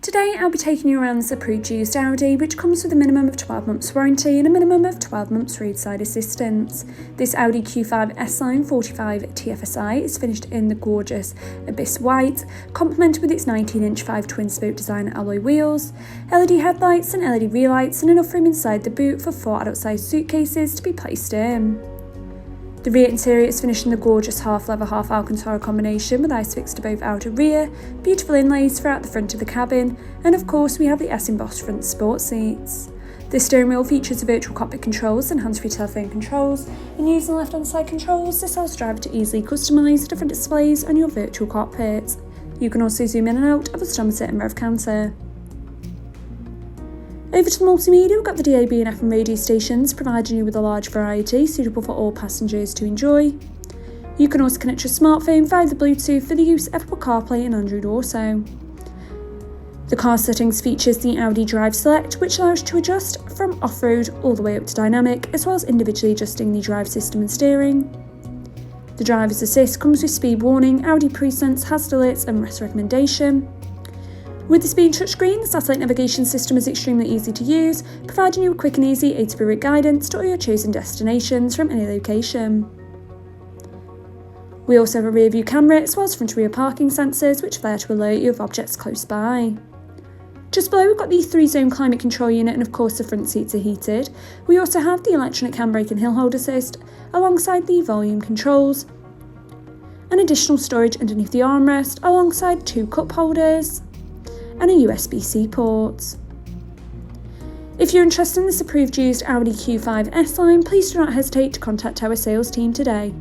Today I'll be taking you around this approved used Audi, which comes with a minimum of 12 months warranty and a minimum of 12 months roadside assistance. This Audi Q5 S line 45 TFSI is finished in the gorgeous Ibis white, complemented with its 19-inch 5 twin-spoke design alloy wheels, LED headlights and LED rear lights, and enough room inside the boot for 4 adult-sized suitcases to be placed in. The rear interior is finished in the gorgeous half-leather, half-Alcantara combination with ice fixed to both outer rear, beautiful inlays throughout the front of the cabin, and of course we have the S-embossed front sport seats. The steering wheel features virtual cockpit controls and hands-free telephone controls, and using the left-hand side controls, this allows the driver to easily customise different displays on your virtual cockpit. You can also zoom in and out of the speedometer and rev counter. Over to the multimedia, we've got the DAB and FM radio stations, providing you with a large variety suitable for all passengers to enjoy. You can also connect your smartphone via the Bluetooth for the use of Apple CarPlay and Android Auto. The car settings features the Audi Drive Select, which allows you to adjust from off-road all the way up to dynamic, as well as individually adjusting the drive system and steering. The driver's assist comes with speed warning, Audi Presense, hazard alerts and rest recommendation. With this being touchscreen, the satellite navigation system is extremely easy to use, providing you with quick and easy A to B route guidance to all your chosen destinations from any location. We also have a rear view camera as well as front and rear parking sensors, which are there to alert you of objects close by. Just below we've got the 3-zone climate control unit, and of course the front seats are heated. We also have the electronic handbrake and hill hold assist alongside the volume controls, and additional storage underneath the armrest alongside 2 cup holders and a USB-C port. If you're interested in this approved used Audi Q5 S line, please do not hesitate to contact our sales team today.